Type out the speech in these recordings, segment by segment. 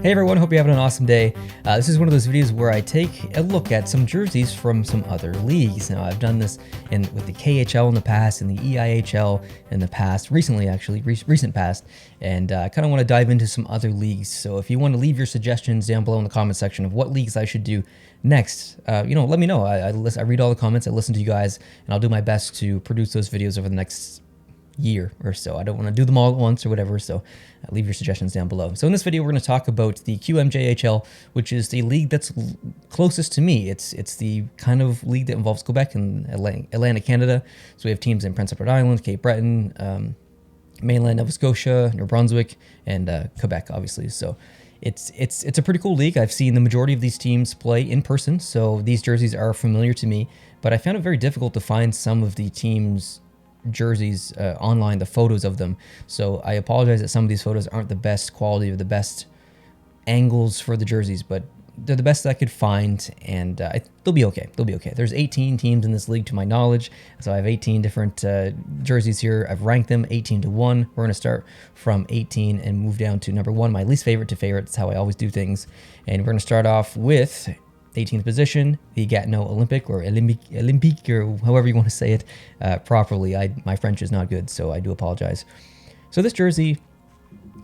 Hey everyone, hope you're having an awesome day. This is one of those videos where I take a look at some jerseys from some other leagues. Now, I've done this with the KHL in the past and the EIHL in the past, recently actually, recent past, and I kind of want to dive into some other leagues. So if you want to leave your suggestions down below in the comment section of what leagues I should do next, let me know. I read all the comments, I listen to you guys, and I'll do my best to produce those videos over the next year or so. I don't want to do them all at once or whatever, so leave your suggestions down below. So in this video, we're going to talk about the QMJHL, which is the league that's closest to me. It's the kind of league that involves Quebec and Atlantic Canada. So we have teams in Prince Edward Island, Cape Breton, mainland Nova Scotia, New Brunswick, and Quebec, obviously. So it's a pretty cool league. I've seen the majority of these teams play in person, so these jerseys are familiar to me, but I found it very difficult to find some of the teams' jerseys online, the photos of them. So I apologize that some of these photos aren't the best quality or the best angles for the jerseys, but they're the best that I could find, and they'll be okay. They'll be okay. There's 18 teams in this league to my knowledge, so I have 18 different jerseys here. I've ranked them 18 to 1. We're going to start from 18 and move down to number 1, my least favorite to favorite. That's how I always do things. And we're going to start off with 18th position, the Gatineau Olympic, or Olympique, or however you want to say it properly. My French is not good, so I do apologize. So this jersey,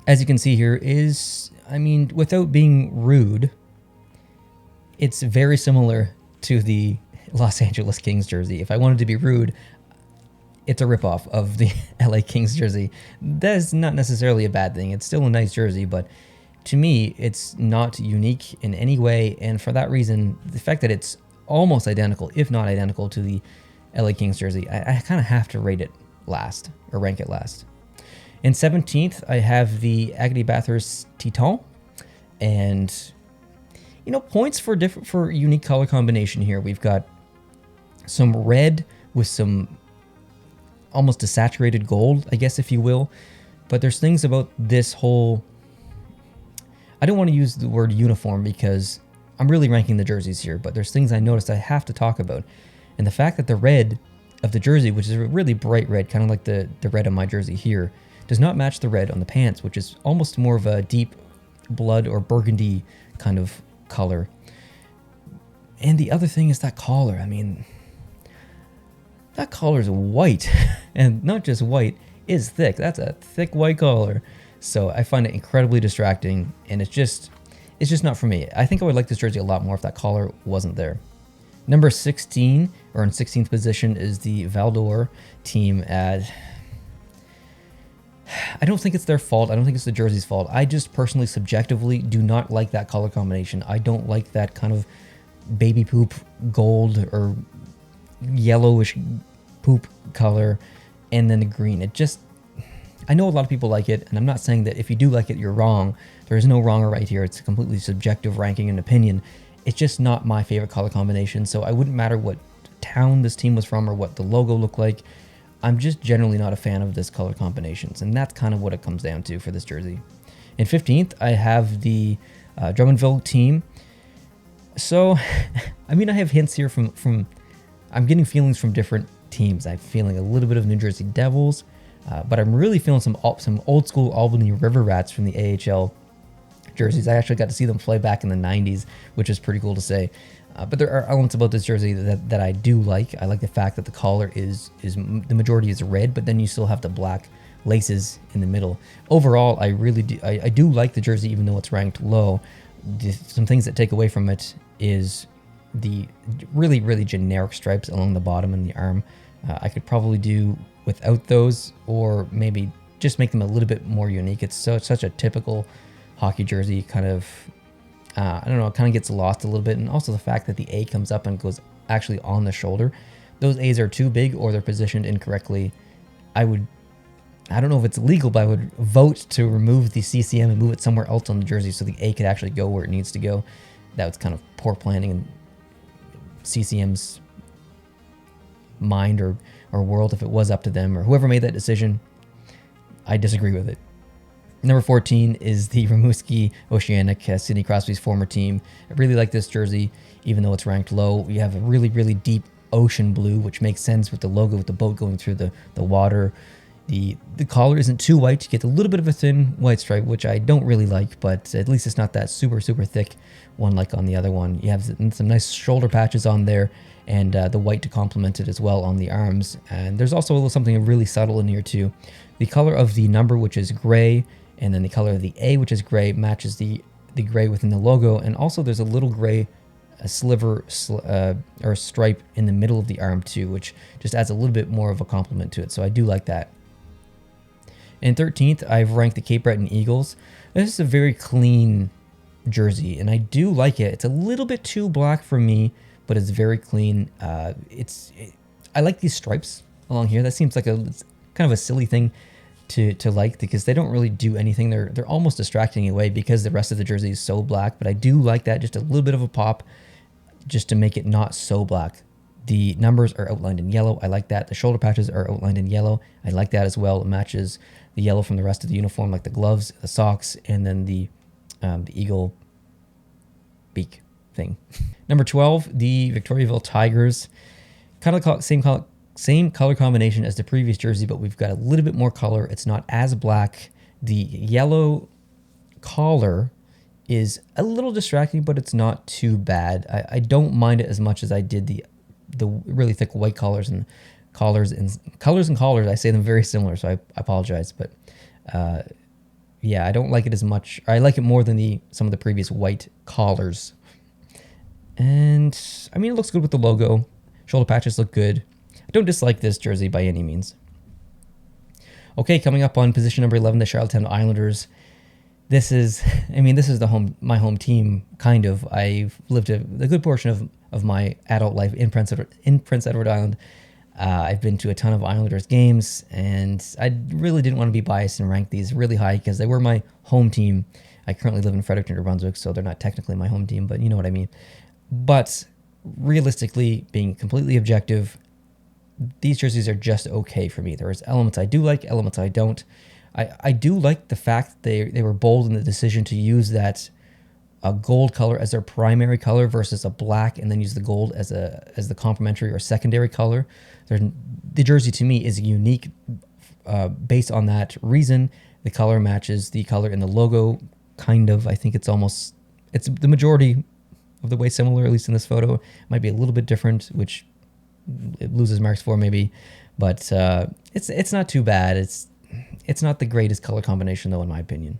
as you can see here, is, I mean, without being rude, it's very similar to the Los Angeles Kings jersey. If I wanted to be rude, it's a ripoff of the LA Kings jersey. That is not necessarily a bad thing. It's still a nice jersey, but to me, it's not unique in any way, and for that reason, the fact that it's almost identical, if not identical, to the LA Kings jersey, I kind of have to rate it last, or rank it last. In 17th, I have the Agony Bathurst Titan, and points for unique color combination here. We've got some red with some almost a saturated gold, I guess, if you will, but there's things about this whole, I don't want to use the word uniform because I'm really ranking the jerseys here, but there's things I noticed I have to talk about. And the fact that the red of the jersey, which is a really bright red, kind of like the red on my jersey here, does not match the red on the pants, which is almost more of a deep blood or burgundy kind of color. And the other thing is that collar. I mean, that collar is white, and not just white, it's thick. That's a thick white collar. So I find it incredibly distracting, and it's just not for me. I think I would like this jersey a lot more if that collar wasn't there. Number 16, or in 16th position, is the Val D'or Team Ad. I don't think it's their fault. I don't think it's the jersey's fault. I just personally, subjectively, do not like that color combination. I don't like that kind of baby poop gold or yellowish poop color, and then the green. I know a lot of people like it, and I'm not saying that if you do like it, you're wrong. There is no wrong or right here. It's a completely subjective ranking and opinion. It's just not my favorite color combination, so I wouldn't matter what town this team was from or what the logo looked like. I'm just generally not a fan of this color combinations, and that's kind of what it comes down to for this jersey. In 15th, I have the Drummondville team. So, I mean, I have hints here from I'm getting feelings from different teams. I'm feeling a little bit of New Jersey Devils, but I'm really feeling some old school Albany River Rats from the AHL jerseys. I actually got to see them play back in the 90s, which is pretty cool to say. But there are elements about this jersey that I do like. I like the fact that the collar is the majority is red, but then you still have the black laces in the middle. Overall, I really do. I do like the jersey, even though it's ranked low. Some things that take away from it is the really, really generic stripes along the bottom and the arm. I could probably do without those, or maybe just make them a little bit more unique. It's such a typical hockey jersey, kind of, I don't know, it kind of gets lost a little bit. And also the fact that the A comes up and goes actually on the shoulder. Those A's are too big, or they're positioned incorrectly. I don't know if it's legal, but I would vote to remove the CCM and move it somewhere else on the jersey so the A could actually go where it needs to go. That was kind of poor planning in CCM's mind or world. If it was up to them or whoever made that decision, I disagree with it. Number 14 is the Rimouski Oceanic, Sidney Crosby's former team. I really like this jersey, even though it's ranked low. We have a really, really deep ocean blue, which makes sense with the logo, with the boat going through the water. The collar isn't too white. You get a little bit of a thin white stripe, which I don't really like, but at least it's not that super thick one like on the other one. You have some nice shoulder patches on there, and the white to complement it as well on the arms. And there's also a little something really subtle in here too. The color of the number, which is gray, and then the color of the A, which is gray, matches the gray within the logo. And also there's a little gray sliver or stripe in the middle of the arm too, which just adds a little bit more of a complement to it. So I do like that. In 13th, I've ranked the Cape Breton Eagles. This is a very clean jersey, and I do like it. It's a little bit too black for me, but it's very clean. I like these stripes along here. That seems like it's kind of a silly thing to like, because they don't really do anything. They're almost distracting away because the rest of the jersey is so black, but I do like that, just a little bit of a pop just to make it not so black. The numbers are outlined in yellow. I like that. The shoulder patches are outlined in yellow. I like that as well. It matches the yellow from the rest of the uniform, like the gloves, the socks, and then the eagle beak thing. Number 12, the Victoriaville Tigers. Kind of same color combination as the previous jersey, but we've got a little bit more color. It's not as black. The yellow collar is a little distracting, but it's not too bad. I don't mind it as much as I did the really thick white collars and collars. I say them very similar, so I apologize, but yeah, I don't like it as much. I like it more than some of the previous white collars. And I mean, it looks good with the logo. Shoulder patches look good. I don't dislike this jersey by any means. Okay, coming up on position number 11, the Charlatans Islanders. This is my home team, kind of. I've lived a good portion of my adult life in Prince Edward Island. I've been to a ton of Islanders games, and I really didn't want to be biased and rank these really high because they were my home team. I currently live in Fredericton, New Brunswick, so they're not technically my home team, but you know what I mean. But realistically, being completely objective, these jerseys are just okay for me. There's elements I do like, elements I don't. I do like the fact that they were bold in the decision to use that gold color as their primary color versus a black, and then use the gold as the complementary or secondary color. The jersey to me is unique based on that reason. The color matches the color in the logo, kind of. I think it's the majority of the way similar, at least in this photo. It might be a little bit different, which it loses marks for maybe, but it's not too bad. It's not the greatest color combination though, in my opinion.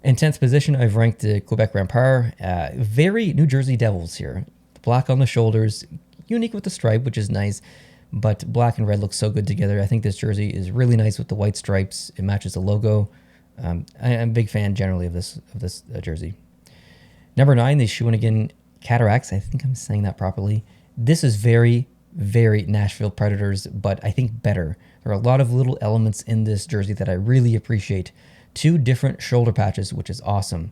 In 10th position, I've ranked the Quebec Rempart. Very New Jersey Devils here. Black on the shoulders, unique with the stripe, which is nice, but black and red look so good together. I think this jersey is really nice with the white stripes. It matches the logo. I'm a big fan generally of this jersey. Number 9, the Shawinigan Cataracts. I think I'm saying that properly. This is very, very Nashville Predators, but I think better. There are a lot of little elements in this jersey that I really appreciate. 2 different shoulder patches, which is awesome.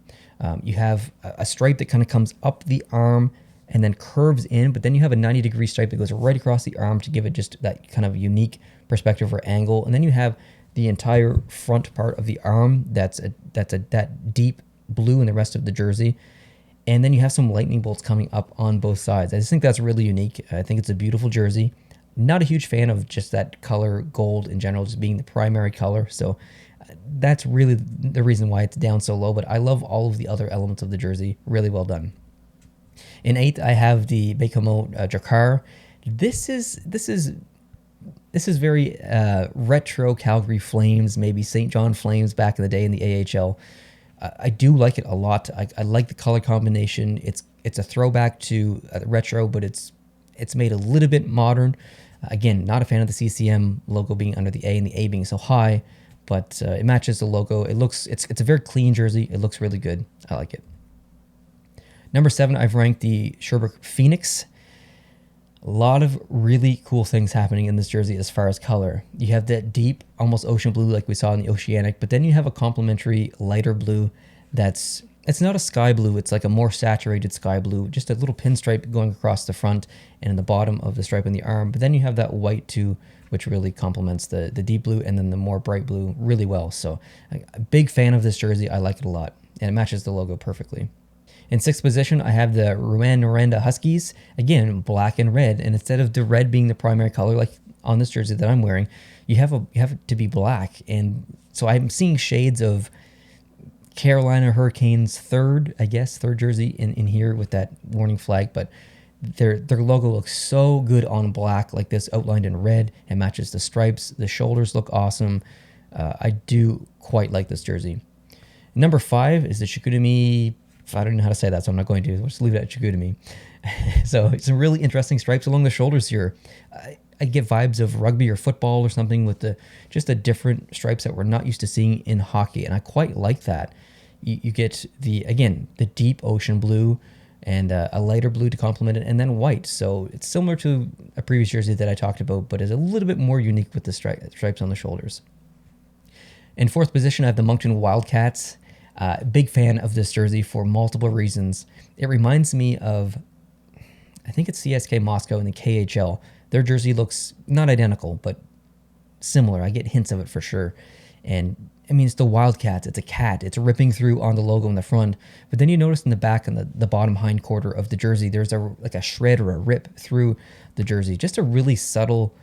You have a stripe that kind of comes up the arm and then curves in, but then you have a 90-degree stripe that goes right across the arm to give it just that kind of unique perspective or angle. And then you have the entire front part of the arm that's that deep blue in the rest of the jersey. And then you have some lightning bolts coming up on both sides. I just think that's really unique. I think it's a beautiful jersey. Not a huge fan of just that color gold in general, just being the primary color. So that's really the reason why it's down so low. But I love all of the other elements of the jersey. Really well done. In 8th, I have the Bécomo Jacquard. This is very retro Calgary Flames, maybe St. John Flames back in the day in the AHL. I do like it a lot. I like the color combination. It's a throwback to retro, but it's made a little bit modern. Again, not a fan of the CCM logo being under the A and the A being so high, but it matches the logo. It's a very clean jersey. It looks really good. I like it. Number 7, I've ranked the Sherbrooke Phoenix. A lot of really cool things happening in this jersey as far as color. You have that deep, almost ocean blue like we saw in the Oceanic, but then you have a complementary lighter blue it's not a sky blue, it's like a more saturated sky blue, just a little pinstripe going across the front and in the bottom of the stripe in the arm. But then you have that white too, which really complements the deep blue and then the more bright blue really well. So a big fan of this jersey. I like it a lot, and it matches the logo perfectly. In 6th position, I have the Rouyn-Noranda Huskies. Again, black and red. And instead of the red being the primary color, like on this jersey that I'm wearing, you have it to be black. And so I'm seeing shades of Carolina Hurricanes third jersey in here with that warning flag, but their logo looks so good on black like this, outlined in red. It matches the stripes. The shoulders look awesome. I do quite like this jersey. Number 5 is the Chicoutimi. I don't know how to say that, so I'm not going to. We'll just leave it at Chicoutimi. So some really interesting stripes along the shoulders here. I get vibes of rugby or football or something with just the different stripes that we're not used to seeing in hockey, and I quite like that. You get the deep ocean blue and a lighter blue to complement it, and then white. So it's similar to a previous jersey that I talked about, but is a little bit more unique with the stripes on the shoulders. In 4th position, I have the Moncton Wildcats. Big fan of this jersey for multiple reasons. It reminds me of, I think it's CSKA Moscow in the KHL. Their jersey looks not identical, but similar. I get hints of it for sure. And I mean, it's the Wildcats. It's a cat. It's ripping through on the logo in the front. But then you notice in the back and the bottom hind quarter of the jersey, there's like a shred or a rip through the jersey. Just a really subtle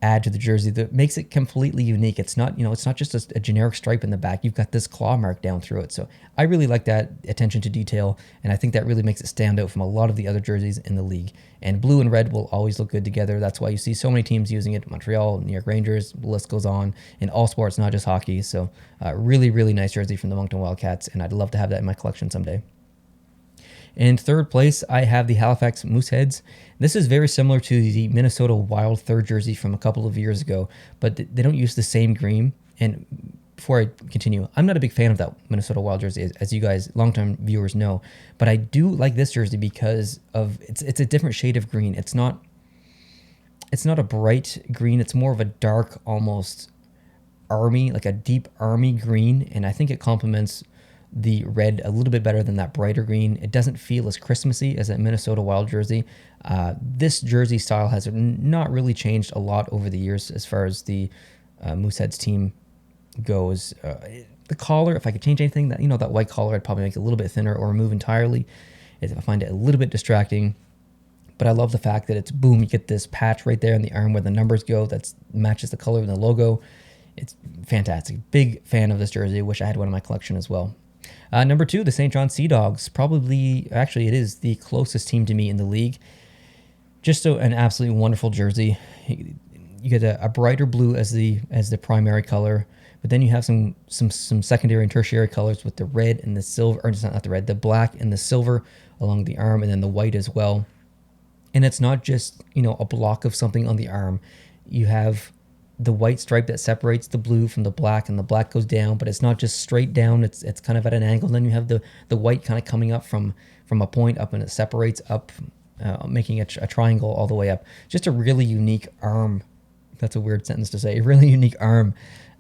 add to the jersey that makes it completely unique. It's not, it's not just a generic stripe in the back. You've got this claw mark down through it. So I really like that attention to detail, and I think that really makes it stand out from a lot of the other jerseys in the league. And blue and red will always look good together. That's why you see so many teams using it. Montreal, New York Rangers, the list goes on. In all sports, not just hockey. So really, really nice jersey from the Moncton Wildcats, and I'd love to have that in my collection someday. In 3rd place, I have the Halifax Mooseheads. This is very similar to the Minnesota Wild 3rd jersey from a couple of years ago, but they don't use the same green. And before I continue, I'm not a big fan of that Minnesota Wild jersey, as you guys, longtime viewers, know. But I do like this jersey because of it's a different shade of green. It's not a bright green. It's more of a dark, almost army, like a deep army green, and I think it complements the red a little bit better than that brighter green. It doesn't feel as Christmassy as that Minnesota Wild jersey. This jersey style has not really changed a lot over the years as far as the Mooseheads team goes. The collar, if I could change anything, that white collar, I'd probably make it a little bit thinner or remove entirely. I find it a little bit distracting, but I love the fact that it's boom, you get this patch right there on the arm where the numbers go that matches the color of the logo. It's fantastic. Big fan of this jersey. Wish I had one in my collection as well. Number 2, the St. John Sea Dogs. Actually, it is the closest team to me in the league. Just an absolutely wonderful jersey. You get a brighter blue as the primary color, but then you have some secondary and tertiary colors with the red and the silver, or not the red, the black and the silver along the arm, and then the white as well. And it's not just a block of something on the arm. You have the white stripe that separates the blue from the black, and the black goes down, but it's not just straight down. It's kind of at an angle. Then you have the white kind of coming up from a point up, and it separates up, making a triangle all the way up. Just a really unique arm. That's a weird sentence to say. A really unique arm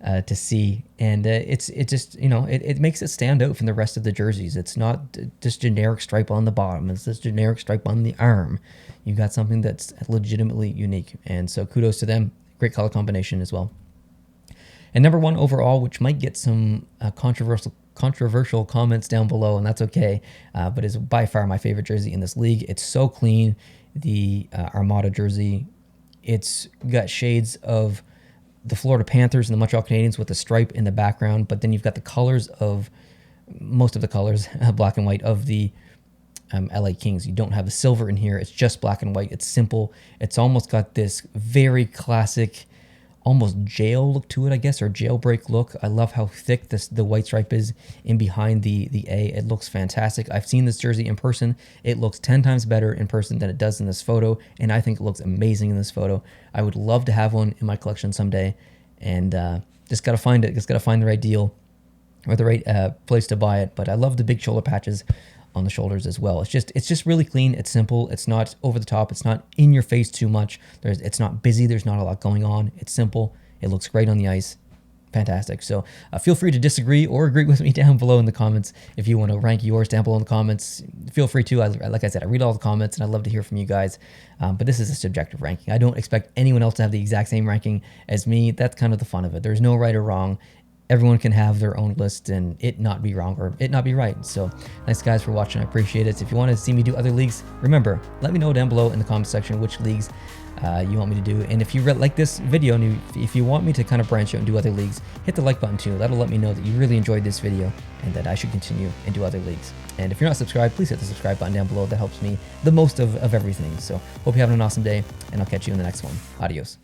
to see, and it makes it stand out from the rest of the jerseys. It's not this generic stripe on the bottom. It's this generic stripe on the arm. You've got something that's legitimately unique, and so kudos to them. Great color combination as well. And number 1 overall, which might get some controversial comments down below, and that's okay, but is by far my favorite jersey in this league. It's so clean. The Armada Jersey, it's got shades of the Florida Panthers and the Montreal Canadiens with the stripe in the background, but then you've got the colors of, most of the colors, black and white, of the LA Kings. You don't have the silver in here. It's just black and white. It's simple. It's almost got this very classic, almost jail look to it, I guess, or jailbreak look. I love how thick the white stripe is in behind the A. It looks fantastic. I've seen this jersey in person. It looks 10 times better in person than it does in this photo, and I think it looks amazing in this photo. I would love to have one in my collection someday, and just got to find it. Just got to find the right deal or the right place to buy it. But I love the big shoulder patches on the shoulders as well. It's just really clean. It's simple. It's not over the top. It's not in your face too much. It's not busy. There's not a lot going on. It's simple. It looks great on the ice. Fantastic. So feel free to disagree or agree with me down below in the comments. If you want to rank yours down below in the comments, feel free to. Like I said, I read all the comments and I'd love to hear from you guys. But this is a subjective ranking. I don't expect anyone else to have the exact same ranking as me. That's kind of the fun of it. There's no right or wrong. Everyone can have their own list and it not be wrong or it not be right. So thanks guys for watching. I appreciate it. If you want to see me do other leagues, remember, let me know down below in the comment section which leagues you want me to do. And if you like this video and if you want me to kind of branch out and do other leagues, hit the like button too. That'll let me know that you really enjoyed this video and that I should continue and do other leagues. And if you're not subscribed, please hit the subscribe button down below. That helps me the most of everything. So hope you're having an awesome day, and I'll catch you in the next one. Adios.